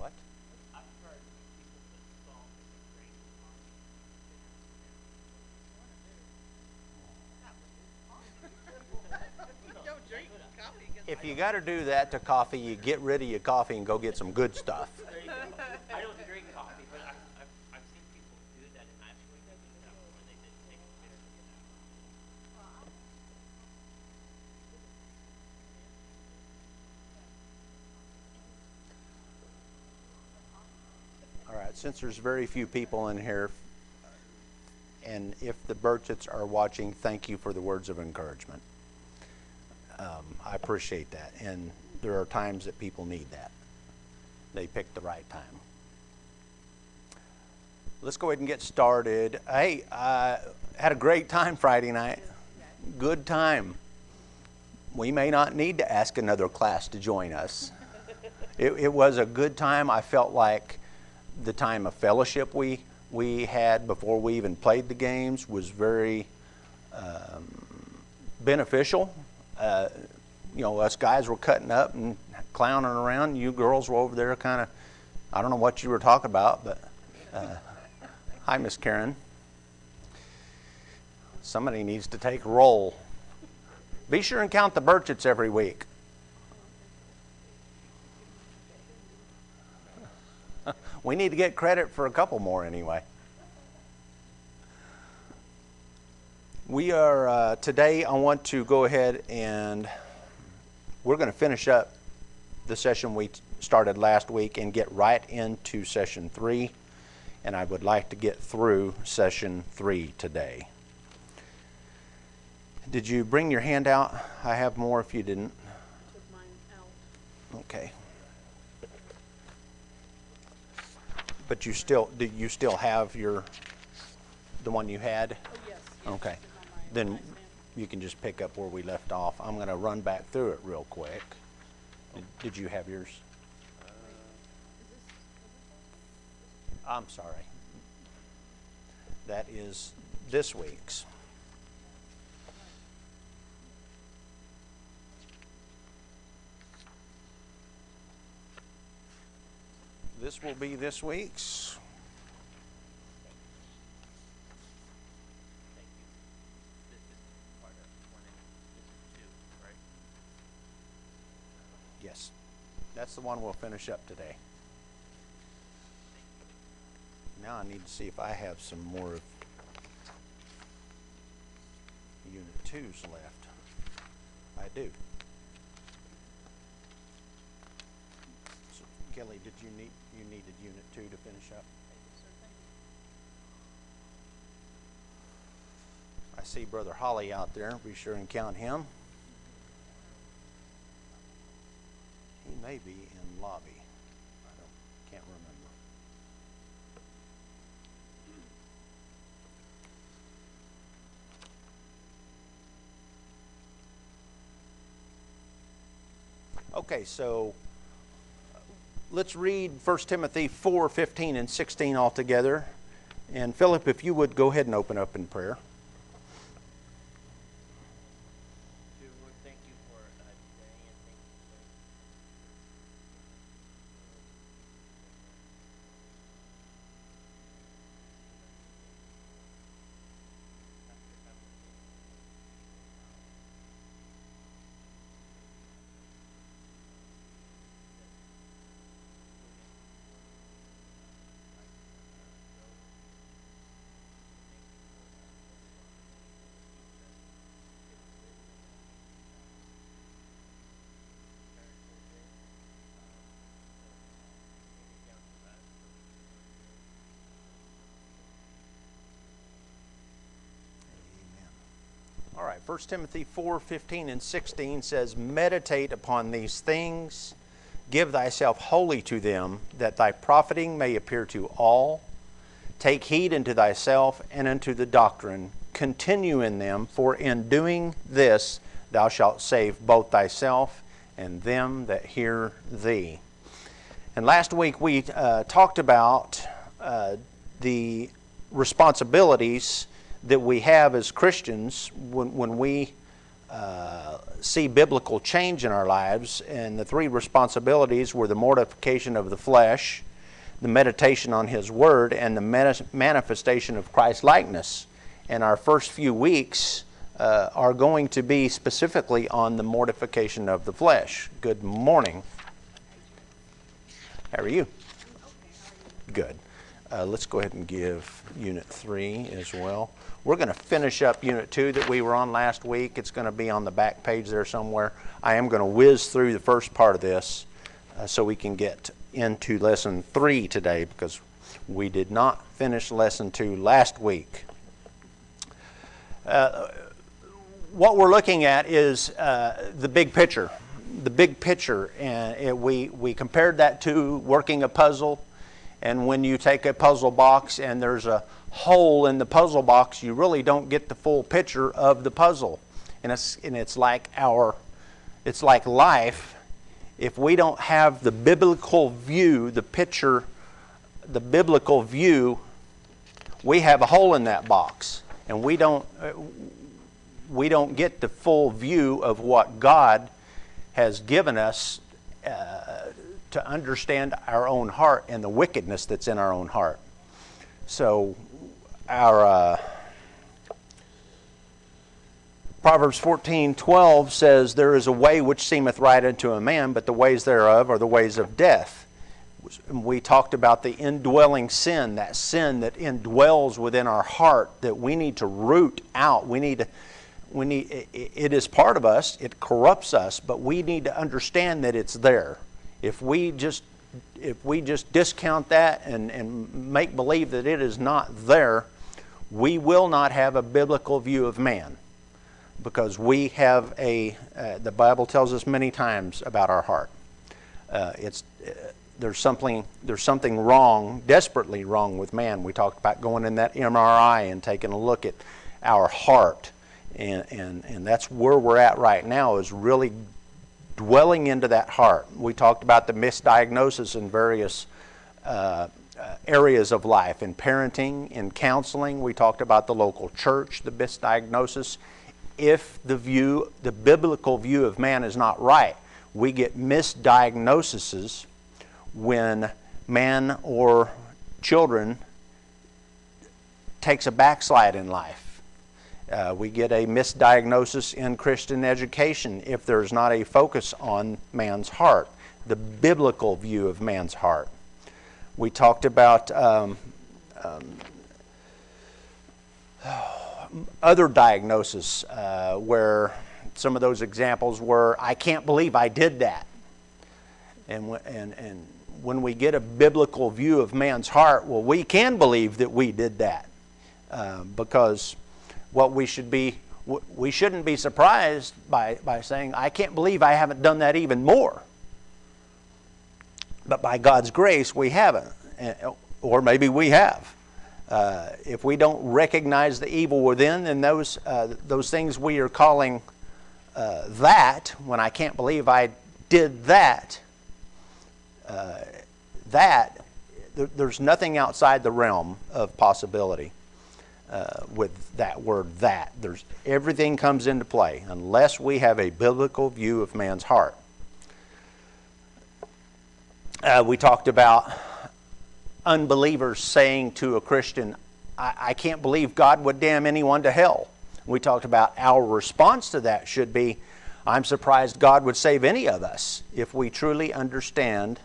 What? If you got to do that to coffee, you get rid of your coffee and go get some good stuff. There you go. I don't drink coffee, but I've seen people do that, and actually they did that when they did take a picture. All right, since there's very few people in here, and if the Burchetts are watching, thank you for the words of encouragement. I appreciate that, and there are times that people need that. They picked the right time. Let's go ahead and get started. Hey, I had a great time Friday night. Good time. We may not need to ask another class to join us. It was a good time. I felt like the time of fellowship we had before we even played the games was very beneficial. You know, us guys were cutting up and clowning around. You girls were over there kind of, I don't know what you were talking about, but hi, Miss Karen. Somebody needs to take roll. Be sure and count the Burchetts every week. We need to get credit for a couple more anyway. We are, today I want to go ahead and we're going to finish up the session we started last week and get right into session 3. And I would like to get through session 3 today. Did you bring your handout? I have more if you didn't. I took mine out. Okay. But you still, do you still have the one you had? Oh, yes. Okay. Then you can just pick up where we left off. I'm going to run back through it real quick. Did you have yours? I'm sorry. That is this week's. This will be this week's. Yes, that's the one we'll finish up today. Now I need to see if I have some more of Unit 2's left. I do. So, Kelly, did you needed Unit 2 to finish up? I see Brother Holly out there. Be sure and count him. He may be in lobby. Can't remember. Okay, so let's read 1 Timothy 4:15 and 16 all together. And Philip, if you would go ahead and open up in prayer. Dear Lord, thank you for today, and thank you for All right, 1 Timothy 4:15 and 16 says, meditate upon these things, give thyself wholly to them, that thy profiting may appear to all. Take heed unto thyself and unto the doctrine. Continue in them, for in doing this thou shalt save both thyself and them that hear thee. And last week we talked about the responsibilities that we have as Christians when we see biblical change in our lives. And the three responsibilities were the mortification of the flesh, the meditation on His Word, and the manifestation of Christ's likeness. And our first few weeks are going to be specifically on the mortification of the flesh. Good morning. How are you? Good. Let's go ahead and give Unit 3 as well. We're going to finish up Unit 2 that we were on last week. It's going to be on the back page there somewhere. I am going to whiz through the first part of this so we can get into Lesson 3 today, because we did not finish Lesson 2 last week. What we're looking at is the big picture. The big picture, and we compared that to working a puzzle. And when you take a puzzle box and there's a hole in the puzzle box, you really don't get the full picture of the puzzle. And it's like life. If we don't have the biblical view, the picture, the biblical view, we have a hole in that box, and we don't get the full view of what God has given us to understand our own heart and the wickedness that's in our own heart. So our Proverbs 14:12 says, "There is a way which seemeth right unto a man, but the ways thereof are the ways of death." We talked about the indwelling sin, that sin that indwells within our heart that we need to root out. It is part of us, it corrupts us, but we need to understand that it's there. If we just discount that and make believe that it is not there, we will not have a biblical view of man, because we have the Bible tells us many times about our heart. There's something wrong, desperately wrong with man. We talked about going in that MRI and taking a look at our heart, and that's where we're at right now, is really dwelling into that heart. We talked about the misdiagnosis in various areas of life, in parenting, in counseling. We talked about the local church, the misdiagnosis. If the biblical view of man is not right, we get misdiagnoses when man or children takes a backslide in life. We get a misdiagnosis in Christian education if there's not a focus on man's heart, the biblical view of man's heart. We talked about other diagnoses where some of those examples were, "I can't believe I did that." And when we get a biblical view of man's heart, well, we can believe that we did that, because we shouldn't be surprised by saying, "I can't believe I haven't done that even more." But by God's grace, we haven't, or maybe we have. If we don't recognize the evil within, then those things we are calling when I can't believe I did that, there's nothing outside the realm of possibility. With that word "that." Everything comes into play unless we have a biblical view of man's heart. We talked about unbelievers saying to a Christian, I can't believe God would damn anyone to hell. We talked about our response to that should be, I'm surprised God would save any of us if we truly understand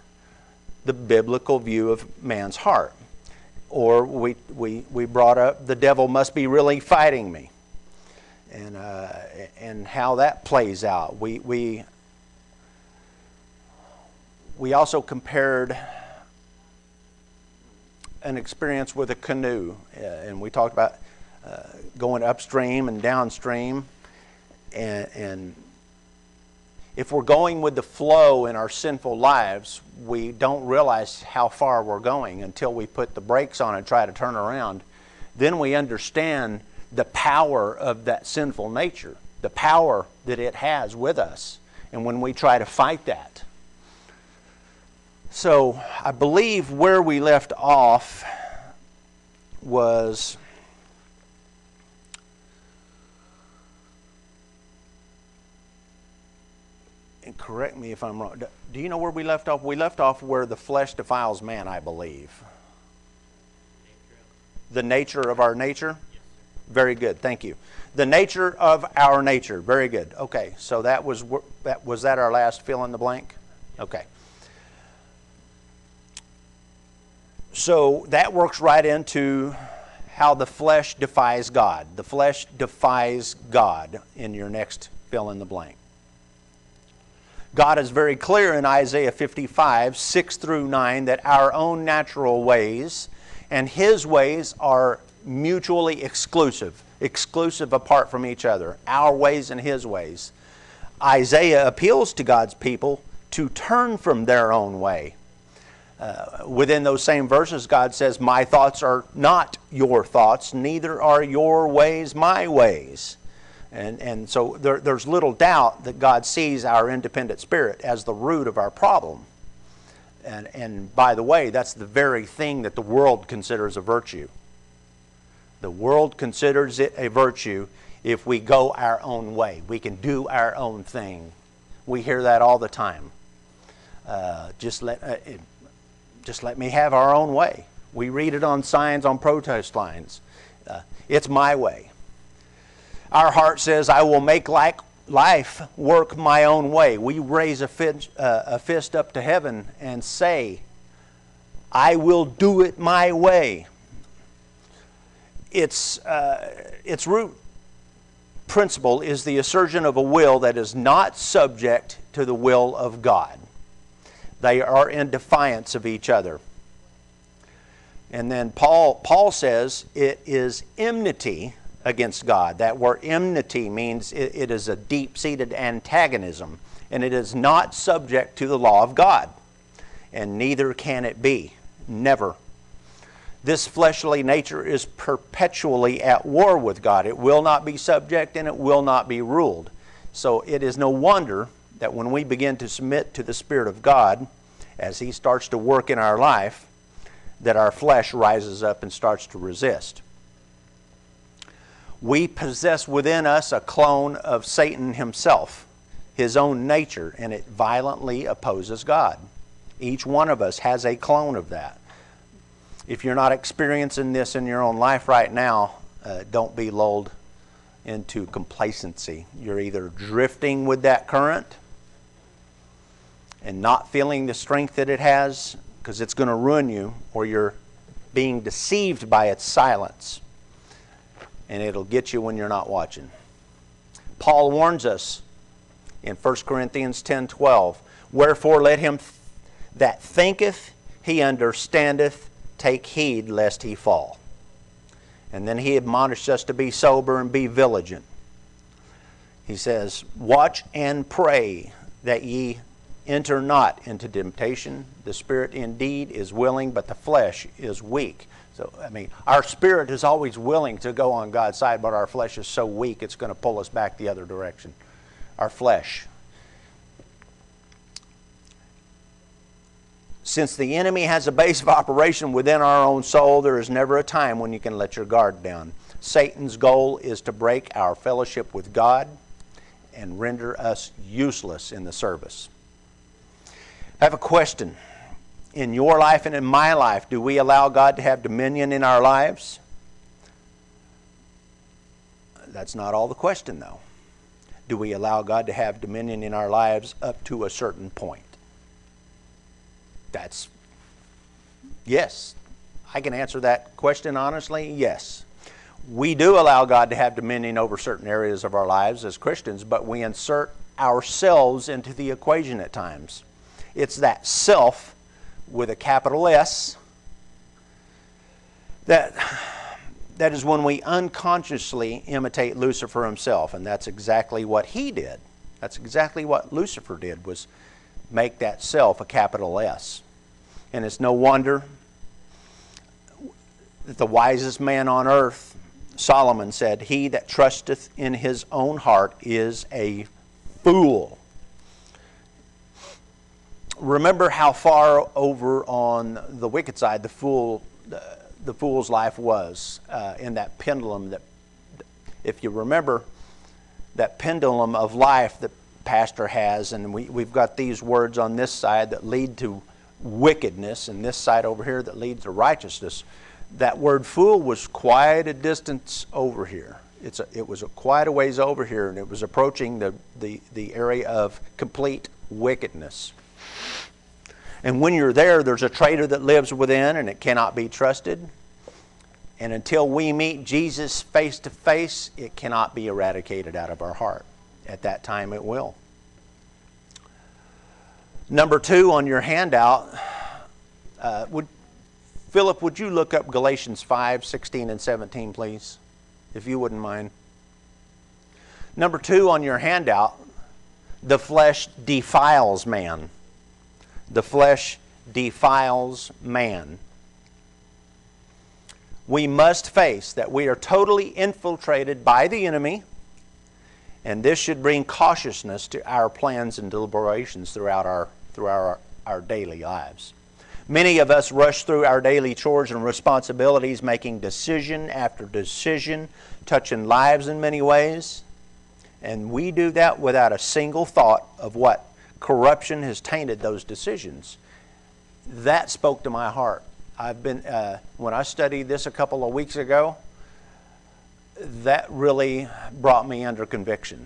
the biblical view of man's heart. Or we brought up, the devil must be really fighting me, and how that plays out. We also compared an experience with a canoe, and we talked about going upstream and downstream, and if we're going with the flow in our sinful lives, we don't realize how far we're going until we put the brakes on and try to turn around. Then we understand the power of that sinful nature, the power that it has with us, and when we try to fight that. So I believe where we left off was correct me if I'm wrong. Do you know where we left off? We left off where the flesh defiles man, I believe. The nature of our nature? Very good, thank you. The nature of our nature, very good. Okay, so was that our last fill in the blank? Okay. So that works right into how the flesh defies God. The flesh defies God in your next fill in the blank. God is very clear in Isaiah 55, 6 through 9, that our own natural ways and His ways are mutually exclusive apart from each other, our ways and His ways. Isaiah appeals to God's people to turn from their own way. Within those same verses, God says, my thoughts are not your thoughts, neither are your ways my ways. And so there's little doubt that God sees our independent spirit as the root of our problem. And by the way, that's the very thing that the world considers a virtue. The world considers it a virtue if we go our own way. We can do our own thing. We hear that all the time. Just let me have our own way. We read it on signs, on protest lines. It's my way. Our heart says, I will make life work my own way. We raise a fist up to heaven and say, I will do it my way. Its root principle is the assertion of a will that is not subject to the will of God. They are in defiance of each other. And then Paul says it is enmity against God. That word enmity means it is a deep-seated antagonism, and it is not subject to the law of God, and neither can it be. Never. This fleshly nature is perpetually at war with God. It will not be subject and it will not be ruled. So it is no wonder that when we begin to submit to the Spirit of God, as He starts to work in our life, that our flesh rises up and starts to resist. We possess within us a clone of Satan himself, his own nature, and it violently opposes God. Each one of us has a clone of that. If you're not experiencing this in your own life right now, don't be lulled into complacency. You're either drifting with that current and not feeling the strength that it has, because it's going to ruin you, or you're being deceived by its silence, and it'll get you when you're not watching. Paul warns us in 1 Corinthians 10:12, wherefore let him that thinketh he understandeth take heed lest he fall. And then he admonished us to be sober and be vigilant. He says, watch and pray that ye enter not into temptation. The spirit indeed is willing, but the flesh is weak. So, our spirit is always willing to go on God's side, but our flesh is so weak it's going to pull us back the other direction. Our flesh. Since the enemy has a base of operation within our own soul, there is never a time when you can let your guard down. Satan's goal is to break our fellowship with God and render us useless in the service. I have a question. In your life and in my life, do we allow God to have dominion in our lives? That's not all the question, though. Do we allow God to have dominion in our lives up to a certain point? Yes. I can answer that question honestly, yes. We do allow God to have dominion over certain areas of our lives as Christians, but we insert ourselves into the equation at times. It's that self with a capital S that is when we unconsciously imitate Lucifer himself, and that's exactly what he did. That's exactly what Lucifer did, was make that self a capital S. And it's no wonder that the wisest man on earth, Solomon, said, he that trusteth in his own heart is a fool. Remember how far over on the wicked side the fool's life was in that pendulum. That, if you remember, that pendulum of life that pastor has, and we've got these words on this side that lead to wickedness, and this side over here that leads to righteousness. That word fool was quite a distance over here. It was quite a ways over here, and it was approaching the area of complete wickedness. And when you're there, there's a traitor that lives within, and it cannot be trusted. And until we meet Jesus face to face, it cannot be eradicated out of our heart. At that time, it will. Number 2 on your handout, Philip, would you look up Galatians 5, 16 and 17, please? If you wouldn't mind. Number 2 on your handout, the flesh defiles man. The flesh defiles man. We must face that we are totally infiltrated by the enemy, and this should bring cautiousness to our plans and deliberations throughout our daily lives. Many of us rush through our daily chores and responsibilities, making decision after decision, touching lives in many ways. And we do that without a single thought of what corruption has tainted those decisions. That spoke to my heart. When I studied this a couple of weeks ago, that really brought me under conviction.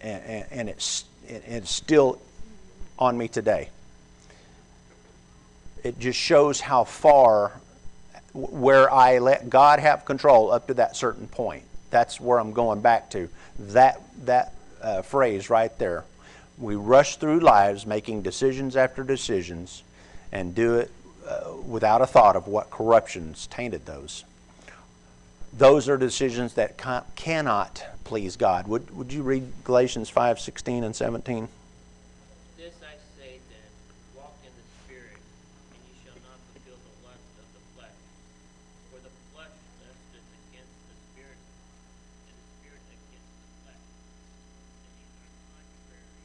And it's still on me today. It just shows how far where I let God have control up to that certain point. That's where I'm going back to. That phrase right there. We rush through lives making decisions after decisions and do it without a thought of what corruption's tainted those. Those are decisions that cannot please God. Would you read Galatians 5, 16 and 17? This I say then, walk in the Spirit, and ye shall not fulfill the lust of the flesh. For the flesh lusteth against the Spirit, and the Spirit against the flesh. And these are contrary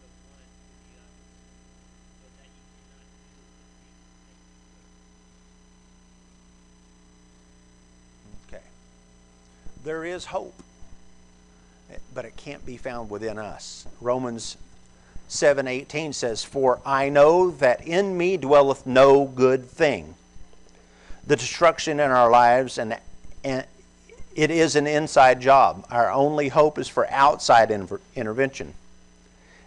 the one to the other, so that ye cannot do the things that ye would. Okay. There is hope, but it can't be found within us. Romans 7:18 says, "For I know that in me dwelleth no good thing." The destruction in our lives, and it is an inside job. Our only hope is for outside intervention.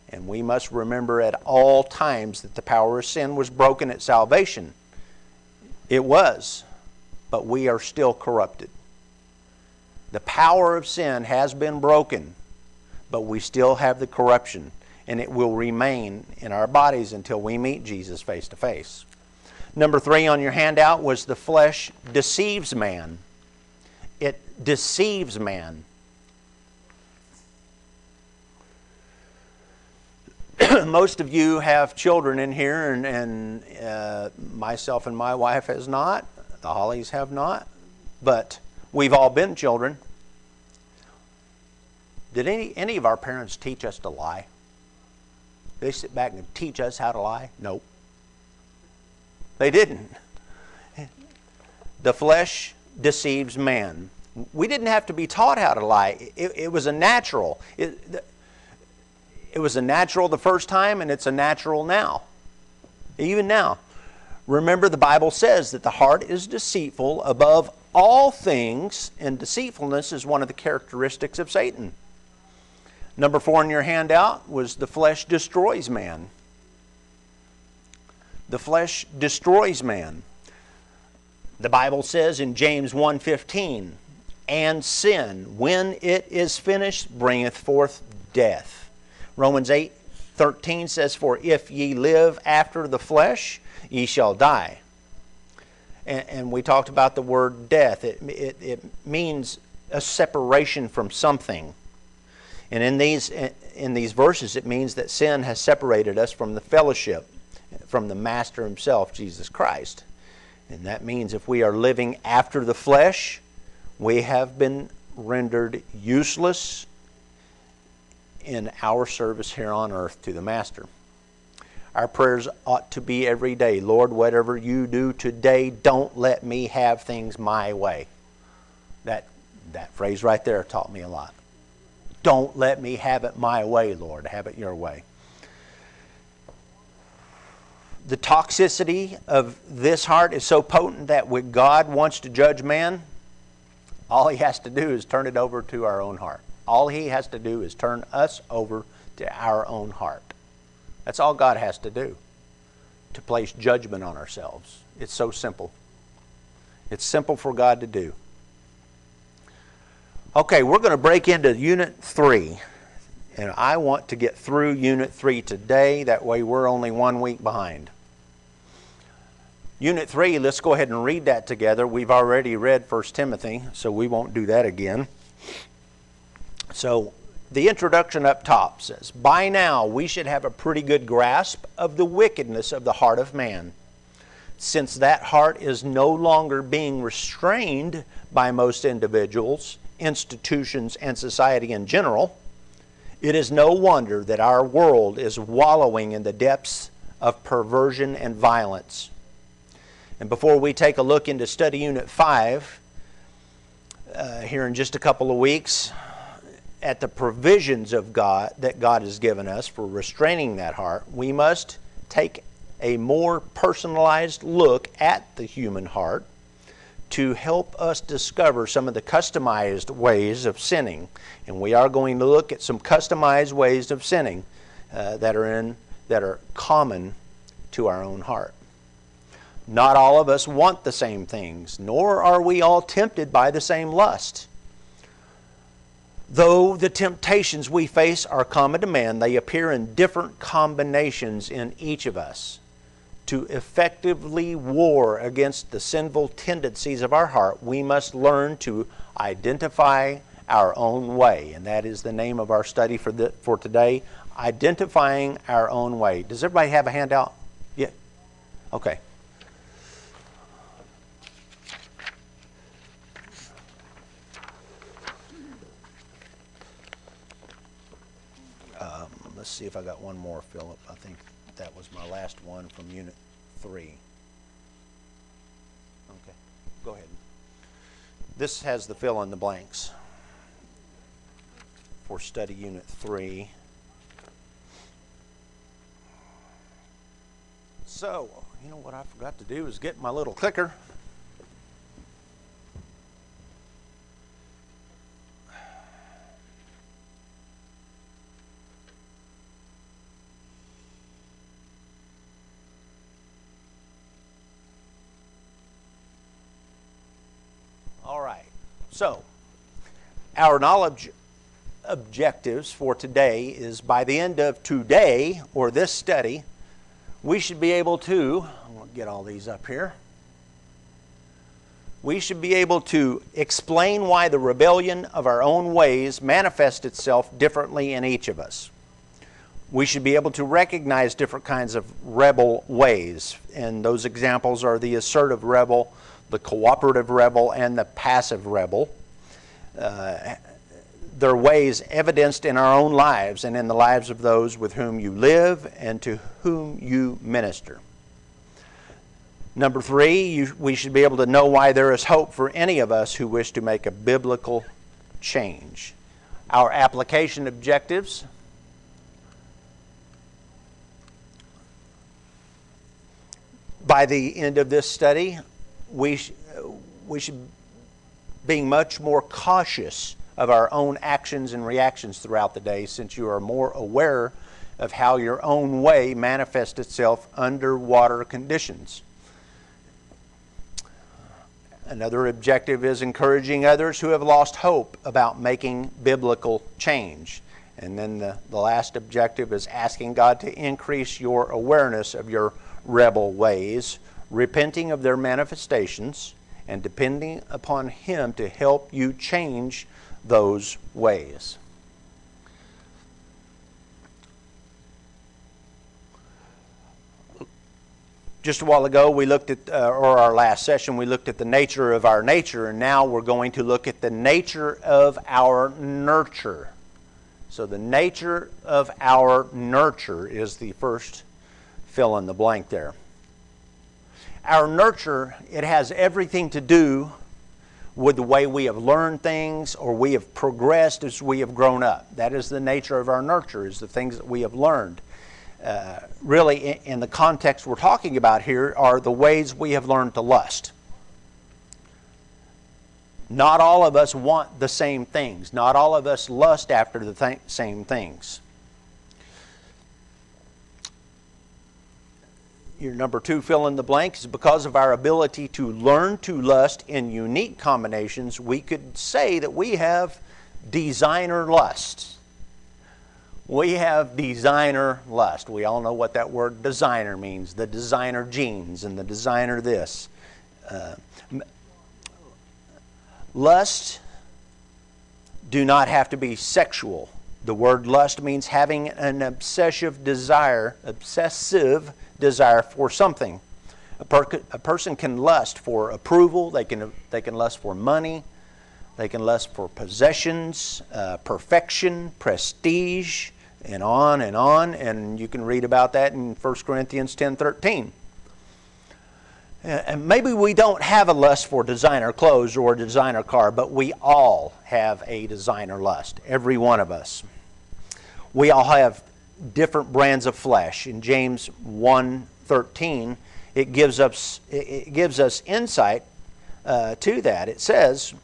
And we must remember at all times that the power of sin was broken at salvation. It was, but we are still corrupted. The power of sin has been broken, but we still have the corruption, and it will remain in our bodies until we meet Jesus face to face. Number 3 on your handout was the flesh deceives man. It deceives man. Most of you have children in here, and myself and my wife has not. The Hollies have not. But we've all been children. Did any of our parents teach us to lie? They sit back and teach us how to lie? Nope. They didn't. The flesh deceives man. We didn't have to be taught how to lie. It was a natural. It was a natural the first time, and it's a natural now. Even now. Remember, the Bible says that the heart is deceitful above all things, and deceitfulness is one of the characteristics of Satan. Number 4 in your handout was the flesh destroys man. The flesh destroys man. The Bible says in James 1:15, "And sin, when it is finished, bringeth forth death." Romans 8:13 says, "For if ye live after the flesh, ye shall die." And we talked about the word death. It means a separation from something. And in these verses, it means that sin has separated us from the fellowship, from the Master himself, Jesus Christ. And that means if we are living after the flesh, we have been rendered useless in our service here on earth to the Master. Our prayers ought to be every day, "Lord, whatever you do today, don't let me have things my way." That phrase right there taught me a lot. Don't let me have it my way, Lord. Have it your way. The toxicity of this heart is so potent that when God wants to judge man, all he has to do is turn it over to our own heart. All he has to do is turn us over to our own heart. That's all God has to do to place judgment on ourselves. It's so simple. It's simple for God to do. Okay, we're going to break into Unit 3. And I want to get through Unit 3 today. That way we're only 1 week behind. Unit 3, let's go ahead and read that together. We've already read 1 Timothy, so we won't do that again. So the introduction up top says, by now we should have a pretty good grasp of the wickedness of the heart of man. Since that heart is no longer being restrained by most individuals, institutions, and society in general, it is no wonder that our world is wallowing in the depths of perversion and violence. And before we take a look into Study Unit 5, here in just a couple of weeks, at the provisions of God that God has given us for restraining that heart, we must take a more personalized look at the human heart to help us discover some of the customized ways of sinning. And we are going to look at some customized ways of sinning that are common to our own heart. Not all of us want the same things, nor are we all tempted by the same lust. Though the temptations we face are common to man, they appear in different combinations in each of us. To effectively war against the sinful tendencies of our heart, we must learn to identify our own way. And that is the name of our study for today, Identifying Our Own Way. Does everybody have a handout? Yeah? Okay. Let's see if I got one more, Philip. I think that was my last one from Unit 3. Okay, go ahead. This has the fill in the blanks for Study Unit 3. So, you know what I forgot to do is get my little clicker. All right, so our knowledge objectives for today is by the end of today, or this study, we should be able to, I'm going to get all these up here, we should be able to explain why the rebellion of our own ways manifests itself differently in each of us. We should be able to recognize different kinds of rebel ways, and those examples are the assertive rebel, the cooperative rebel, and the passive rebel. Their ways evidenced in our own lives and in the lives of those with whom you live and to whom you minister. Number 3, we should be able to know why there is hope for any of us who wish to make a biblical change. Our application objectives. By the end of this study, we should be much more cautious of our own actions and reactions throughout the day, since you are more aware of how your own way manifests itself underwater conditions. Another objective is encouraging others who have lost hope about making biblical change. And then the last objective is asking God to increase your awareness of your rebel ways, repenting of their manifestations, and depending upon Him to help you change those ways. Just a while ago, we looked at, or our last session, we looked at the nature of our nature, and now we're going to look at the nature of our nurture. So the nature of our nurture is the first fill in the blank there. Our nurture, it has everything to do with the way we have learned things, or we have progressed as we have grown up. That is the nature of our nurture, is the things that we have learned. Really, in the context we're talking about here, are the ways we have learned to lust. Not all of us want the same things. Not all of us lust after the same things. Your number 2 fill in the blank is because of our ability to learn to lust in unique combinations, we could say that we have designer lust. We have designer lust. We all know what that word designer means. The designer jeans and the designer this. Lust do not have to be sexual. The word lust means having an obsessive desire for something. A person can lust for approval. They can lust for money. They can lust for possessions, perfection, prestige, and on and on. And you can read about that in 1 Corinthians 10:13. And maybe we don't have a lust for designer clothes or a designer car, but we all have a designer lust, every one of us. We all have different brands of flesh. In James 1:13, it gives us insight to that. It says,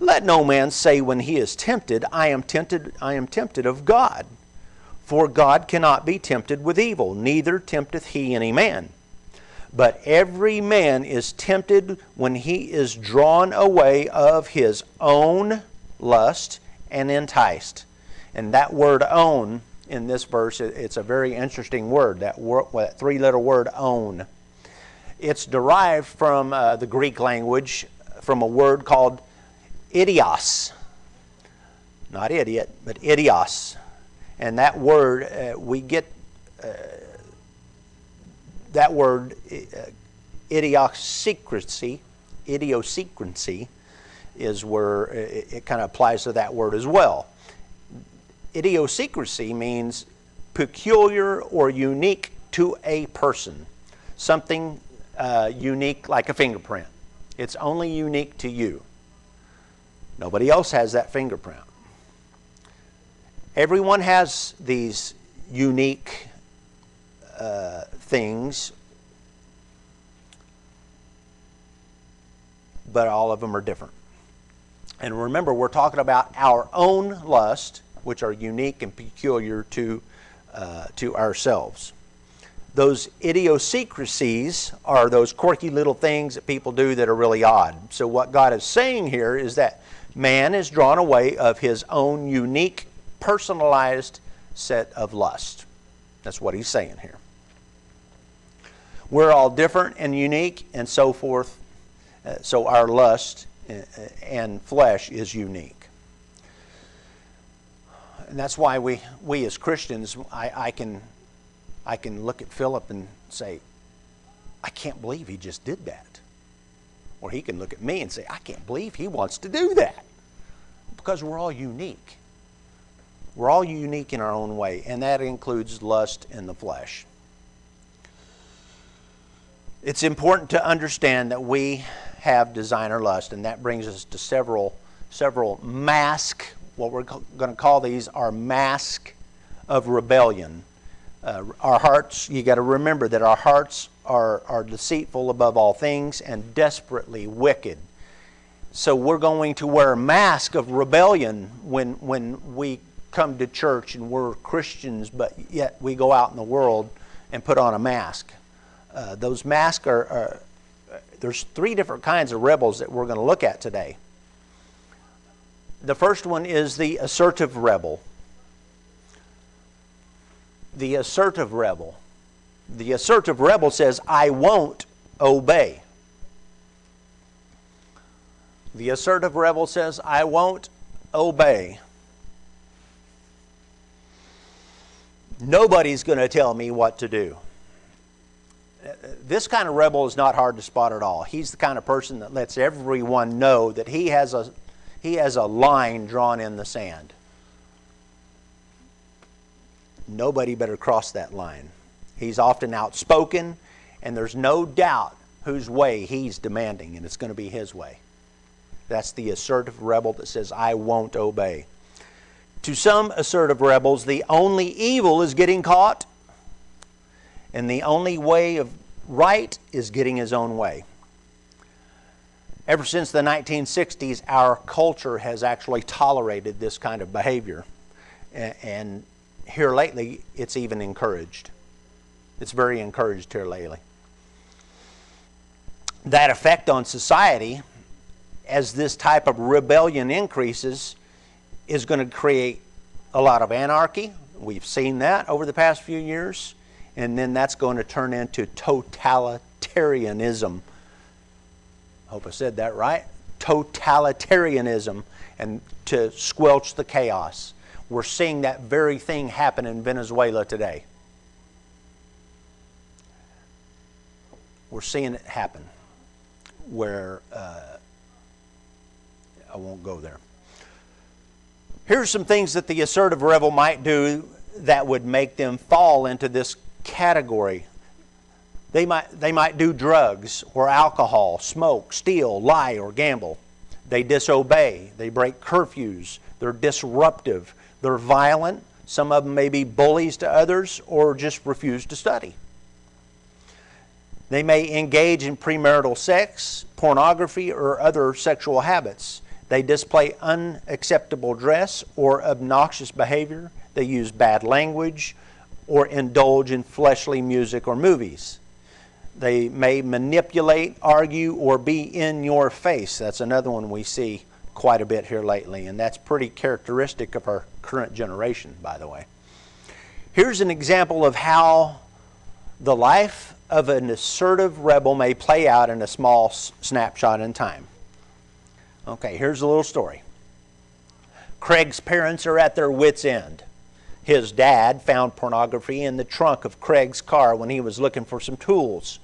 "Let no man say when he is tempted, I am tempted of God. For God cannot be tempted with evil, neither tempteth he any man. But every man is tempted when he is drawn away of his own lust and enticed." And that word "own" in this verse, it's a very interesting word, that 3-letter word "own." It's derived from the Greek language, from a word called idios. Not idiot, but idios. And that word, we get that word idiosyncrasy is where it kind of applies to that word as well. Idiosyncrasy means peculiar or unique to a person. Something unique like a fingerprint. It's only unique to you. Nobody else has that fingerprint. Everyone has these unique things, but all of them are different. And remember, we're talking about our own lust, which are unique and peculiar to ourselves. Those idiosyncrasies are those quirky little things that people do that are really odd. So what God is saying here is that man is drawn away of his own unique, personalized set of lust. That's what he's saying here. We're all different and unique and so forth. So our lust and flesh is unique. And that's why we as Christians, I can look at Philip and say, I can't believe he just did that. Or he can look at me and say, I can't believe he wants to do that. Because we're all unique. We're all unique in our own way, and that includes lust in the flesh. It's important to understand that we have designer lust, and that brings us to several what we're going to call these are masks of rebellion. Our hearts, you got to remember that our hearts are deceitful above all things and desperately wicked. So we're going to wear a mask of rebellion when we come to church and we're Christians, but yet we go out in the world and put on a mask. Those masks are there's 3 different kinds of rebels that we're going to look at today. The first one is the assertive rebel. The assertive rebel. The assertive rebel says, I won't obey. The assertive rebel says, I won't obey. Nobody's going to tell me what to do. This kind of rebel is not hard to spot at all. He's the kind of person that lets everyone know that he has a line drawn in the sand. Nobody better cross that line. He's often outspoken, and there's no doubt whose way he's demanding, and it's going to be his way. That's the assertive rebel that says, I won't obey. To some assertive rebels, the only evil is getting caught, and the only way of right is getting his own way. Ever since the 1960s, our culture has actually tolerated this kind of behavior. And here lately, it's even encouraged. It's very encouraged here lately. That effect on society, as this type of rebellion increases, is going to create a lot of anarchy. We've seen that over the past few years. And then that's going to turn into totalitarianism. I hope I said that right. Totalitarianism, and to squelch the chaos. We're seeing that very thing happen in Venezuela today. We're seeing it happen where, I won't go there. Here's some things that the assertive rebel might do that would make them fall into this category. They might do drugs or alcohol, smoke, steal, lie, or gamble. They disobey. They break curfews. They're disruptive. They're violent. Some of them may be bullies to others or just refuse to study. They may engage in premarital sex, pornography, or other sexual habits. They display unacceptable dress or obnoxious behavior. They use bad language or indulge in fleshly music or movies. They may manipulate, argue, or be in your face. That's another one we see quite a bit here lately, and that's pretty characteristic of our current generation, by the way. Here's an example of how the life of an assertive rebel may play out in a small snapshot in time. Okay, here's a little story. Craig's parents are at their wits' end. His dad found pornography in the trunk of Craig's car when he was looking for some tools.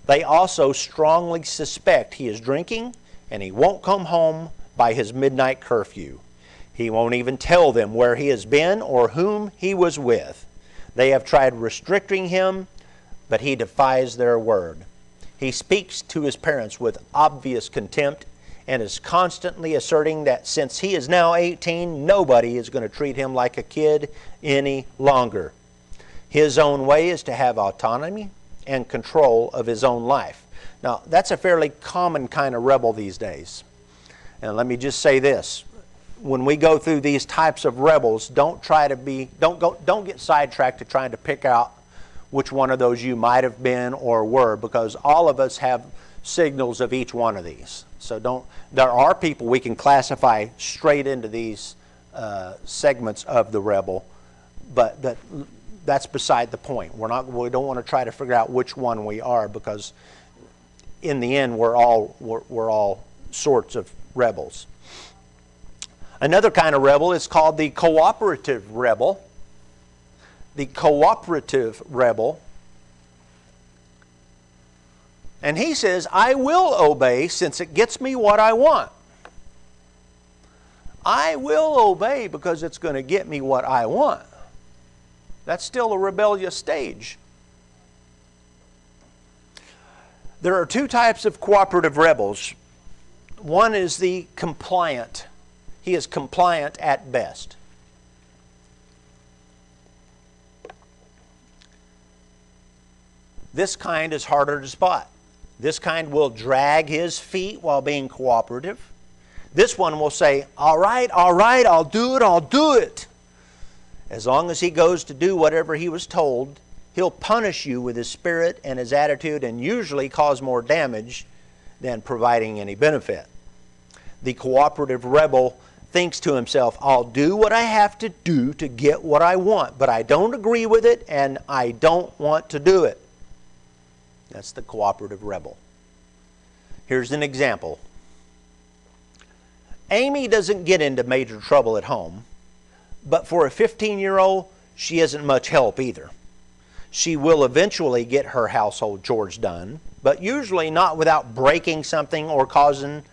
They also strongly suspect he is drinking and he won't come home by his midnight curfew. He won't even tell them where he has been or whom he was with. They have tried restricting him, but he defies their word. He speaks to his parents with obvious contempt and is constantly asserting that since he is now 18, nobody is going to treat him like a kid any longer. His own way is to have autonomy and control of his own life. Now, that's a fairly common kind of rebel these days. And let me just say this. When we go through these types of rebels, don't get sidetracked to trying to pick out which one of those you might have been or were, because all of us have signals of each one of these. So there are people we can classify straight into these segments of the rebel, but that's beside the point. We don't want to try to figure out which one we are, because in the end we're all sorts of rebels. Another kind of rebel is called the cooperative rebel. The cooperative rebel. And he says, I will obey since it gets me what I want. I will obey because it's going to get me what I want. That's still a rebellious stage. There are two types of cooperative rebels. One is the compliant. He is compliant at best. This kind is harder to spot. This kind will drag his feet while being cooperative. This one will say, all right, I'll do it. As long as he goes to do whatever he was told, he'll punish you with his spirit and his attitude and usually cause more damage than providing any benefit. The cooperative rebel thinks to himself, I'll do what I have to do to get what I want, but I don't agree with it and I don't want to do it. That's the cooperative rebel. Here's an example. Amy doesn't get into major trouble at home, but for a 15-year-old, she isn't much help either. She will eventually get her household chores done, but usually not without breaking something or causing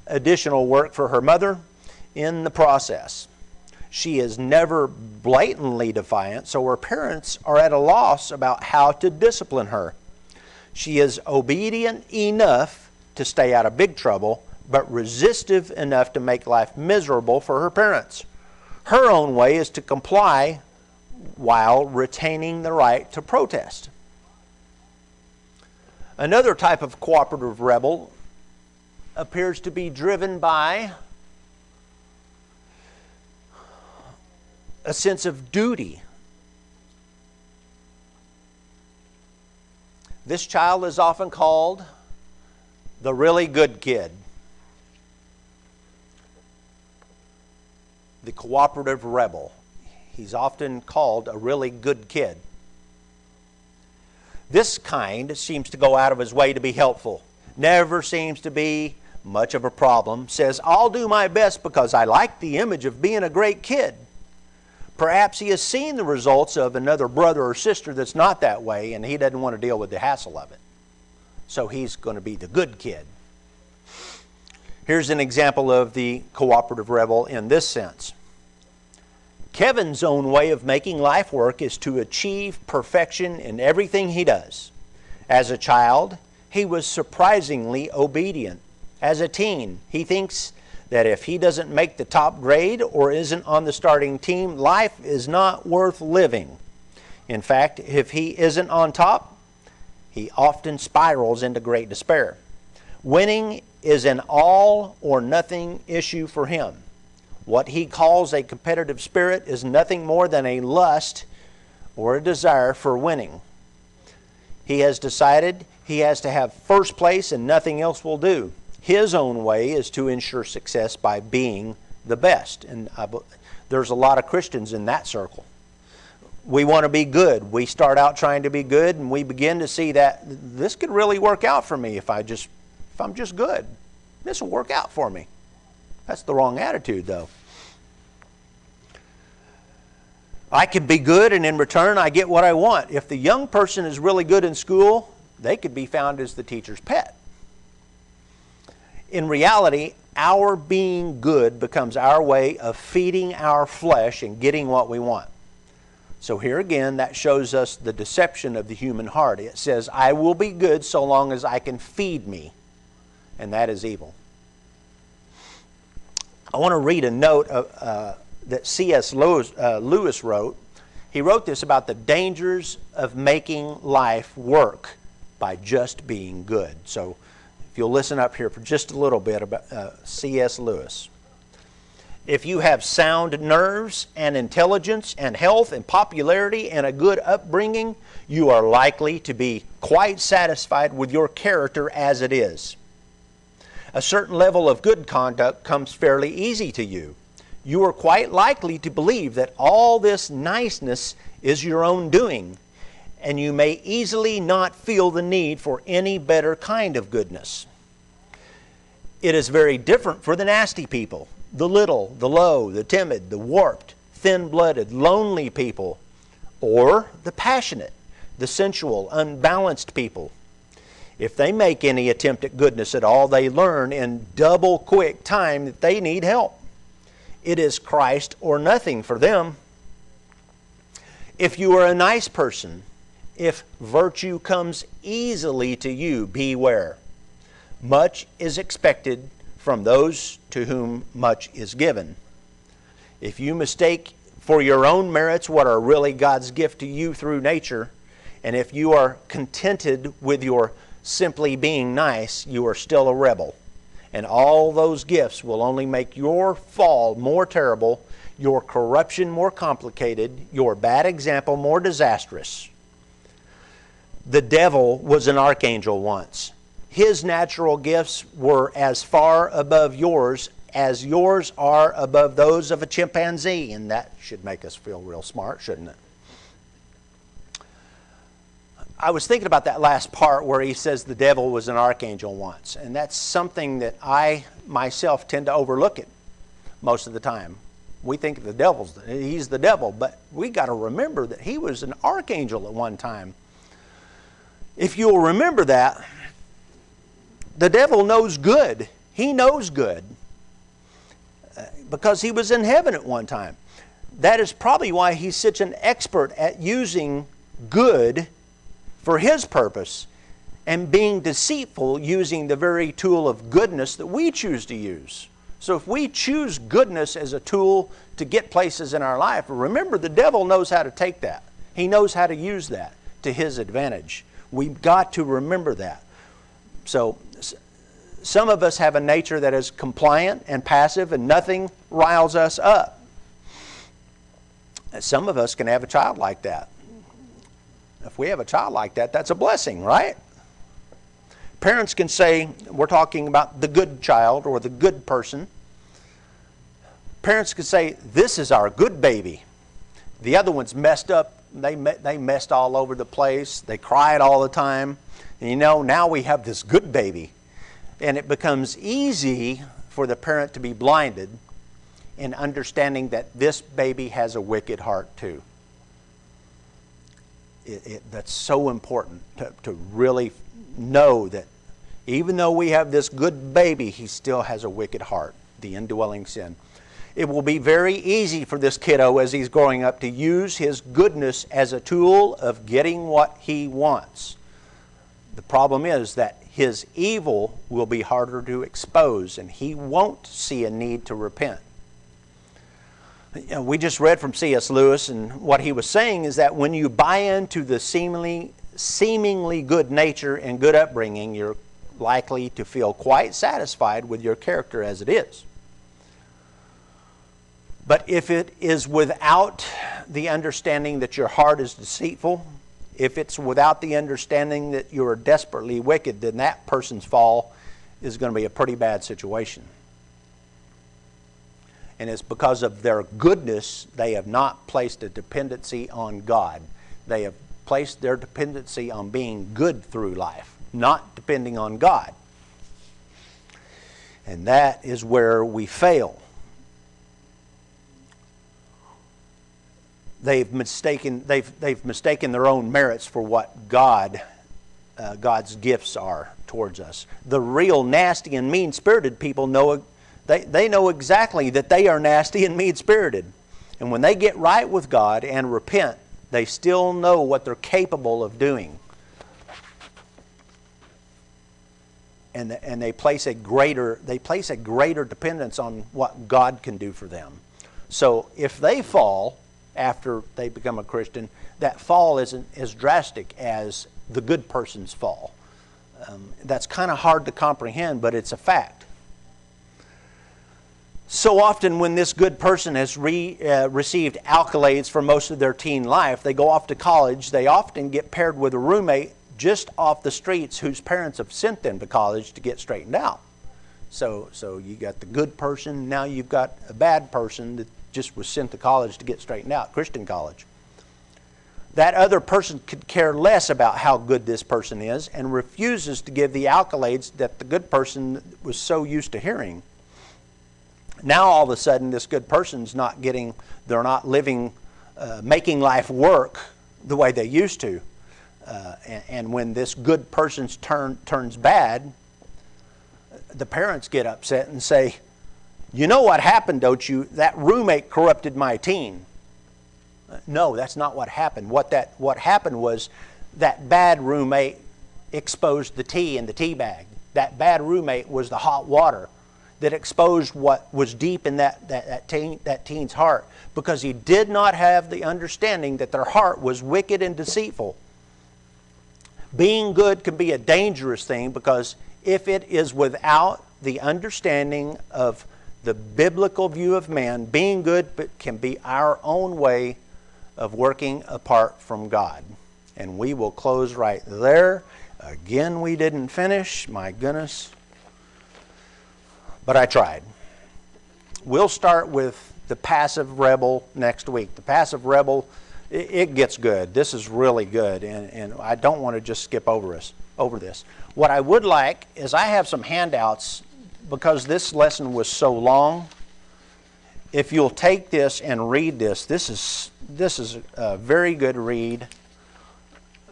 additional work for her mother in the process. She is never blatantly defiant, so her parents are at a loss about how to discipline her. She is obedient enough to stay out of big trouble, but resistive enough to make life miserable for her parents. Her own way is to comply while retaining the right to protest. Another type of cooperative rebel appears to be driven by a sense of duty. This child is often called the really good kid. The cooperative rebel. He's often called a really good kid. This kind seems to go out of his way to be helpful. Never seems to be much of a problem. Says, I'll do my best because I like the image of being a great kid. Perhaps he has seen the results of another brother or sister that's not that way, and he doesn't want to deal with the hassle of it. So he's going to be the good kid. Here's an example of the cooperative rebel in this sense. Kevin's own way of making life work is to achieve perfection in everything he does. As a child, he was surprisingly obedient. As a teen, he thinks that if he doesn't make the top grade or isn't on the starting team, life is not worth living. In fact, if he isn't on top, he often spirals into great despair. Winning is an all or nothing issue for him. What he calls a competitive spirit is nothing more than a lust or a desire for winning. He has decided he has to have first place and nothing else will do. His own way is to ensure success by being the best. And there's a lot of Christians in that circle. We want to be good. We start out trying to be good, and we begin to see that this could really work out for me if I'm just good. This will work out for me. That's the wrong attitude, though. I could be good, and in return, I get what I want. If the young person is really good in school, they could be found as the teacher's pet. In reality, our being good becomes our way of feeding our flesh and getting what we want. So here again, that shows us the deception of the human heart. It says, I will be good so long as I can feed me. And that is evil. I want to read a note that C.S. Lewis wrote. He wrote this about the dangers of making life work by just being good. So if you'll listen up here for just a little bit about C.S. Lewis. If you have sound nerves and intelligence and health and popularity and a good upbringing, you are likely to be quite satisfied with your character as it is. A certain level of good conduct comes fairly easy to you. You are quite likely to believe that all this niceness is your own doing, and you may easily not feel the need for any better kind of goodness. It is very different for the nasty people, the little, the low, the timid, the warped, thin-blooded, lonely people, or the passionate, the sensual, unbalanced people. If they make any attempt at goodness at all, they learn in double quick time that they need help. It is Christ or nothing for them. If you are a nice person, if virtue comes easily to you, beware. Much is expected from those to whom much is given. If you mistake for your own merits what are really God's gift to you through nature, and if you are contented with your simply being nice, you are still a rebel. And all those gifts will only make your fall more terrible, your corruption more complicated, your bad example more disastrous. The devil was an archangel once. His natural gifts were as far above yours as yours are above those of a chimpanzee. And that should make us feel real smart, shouldn't it? I was thinking about that last part where he says the devil was an archangel once. And that's something that I myself tend to overlook it most of the time. We think he's the devil, but we got to remember that he was an archangel at one time. If you'll remember that, the devil knows good. He knows good because he was in heaven at one time. That is probably why he's such an expert at using good for his purpose. and being deceitful using the very tool of goodness that we choose to use. So if we choose goodness as a tool to get places in our life, remember the devil knows how to take that. He knows how to use that to his advantage. We've got to remember that. So some of us have a nature that is compliant and passive and nothing riles us up. Some of us can have a child like that. If we have a child like that, that's a blessing, right? Parents can say, we're talking about the good child or the good person. Parents can say, this is our good baby. The other one's messed up. They messed all over the place. They cried all the time. And you know, now we have this good baby. And it becomes easy for the parent to be blinded in understanding that this baby has a wicked heart too. That's so important to really know that even though we have this good baby, he still has a wicked heart, the indwelling sin. It will be very easy for this kiddo as he's growing up to use his goodness as a tool of getting what he wants. The problem is that his evil will be harder to expose and he won't see a need to repent. You know, we just read from C.S. Lewis, and what he was saying is that when you buy into the seemingly good nature and good upbringing, you're likely to feel quite satisfied with your character as it is. But if it is without the understanding that your heart is deceitful, if it's without the understanding that you are desperately wicked, then that person's fall is going to be a pretty bad situation. And it's because of their goodness, they have not placed a dependency on God. They have placed their dependency on being good through life, not depending on God. And that is where we fail. They've mistaken their own merits for what God's gifts are towards us. The real nasty and mean-spirited people know they know exactly that they are nasty and mean-spirited. And when they get right with God and repent, they still know what they're capable of doing. And they place a greater dependence on what God can do for them. So if they fall after they become a Christian, that fall isn't as drastic as the good person's fall. That's kind of hard to comprehend, but it's a fact. So often when this good person has received accolades for most of their teen life, they go off to college, they often get paired with a roommate just off the streets whose parents have sent them to college to get straightened out. So you got the good person, now you've got a bad person that just was sent to college to get straightened out, Christian college. That other person could care less about how good this person is and refuses to give the accolades that the good person was so used to hearing. Now all of a sudden this good person's they're not living, making life work the way they used to. And when this good person's turns bad, the parents get upset and say, you know what happened, don't you? That roommate corrupted my teen. No, that's not what happened. What happened was that bad roommate exposed the tea in the tea bag. That bad roommate was the hot water that exposed what was deep in that teen's heart, because he did not have the understanding that their heart was wicked and deceitful. Being good can be a dangerous thing, because if it is without the understanding of the biblical view of man, being good can be our own way of working apart from God. And we will close right there. Again, we didn't finish. My goodness. But I tried. We'll start with the passive rebel next week. The passive rebel, it gets good. This is really good, and I don't want to just skip over this. What I would like is I have some handouts, because this lesson was so long. If you'll take this and read this is a very good read.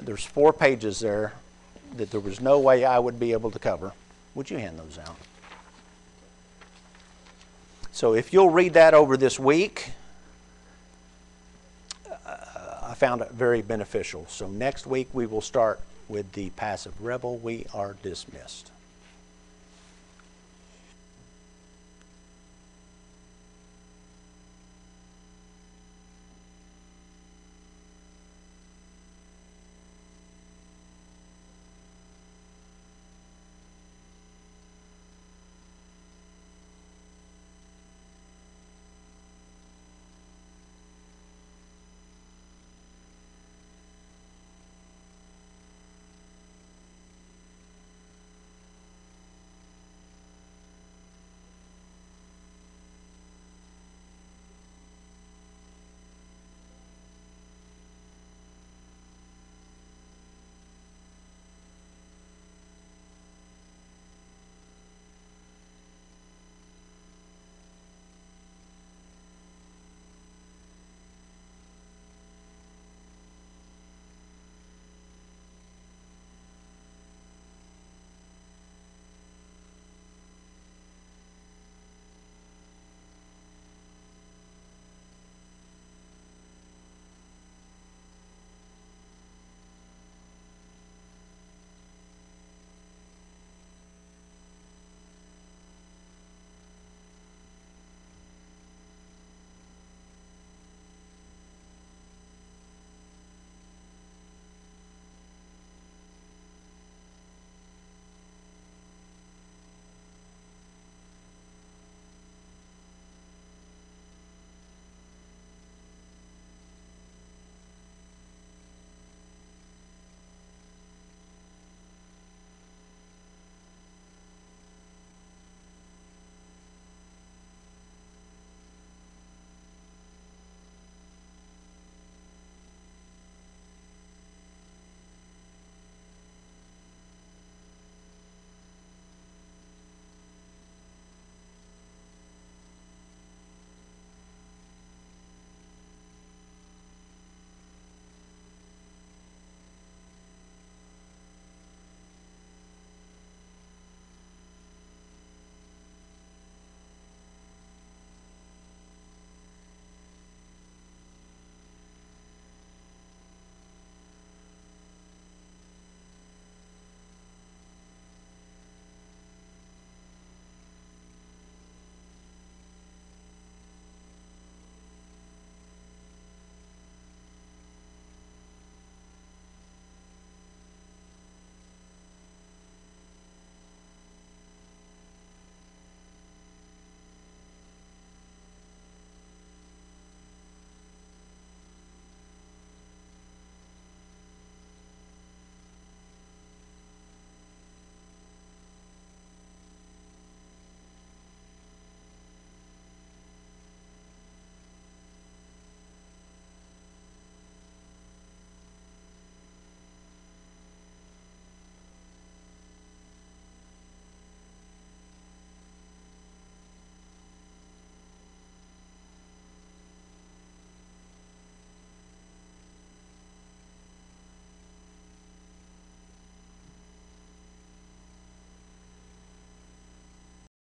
There's 4 pages there that there was no way I would be able to cover. Would you hand those out? So if you'll read that over this week, I found it very beneficial. So next week we will start with the passive rebel, we are dismissed.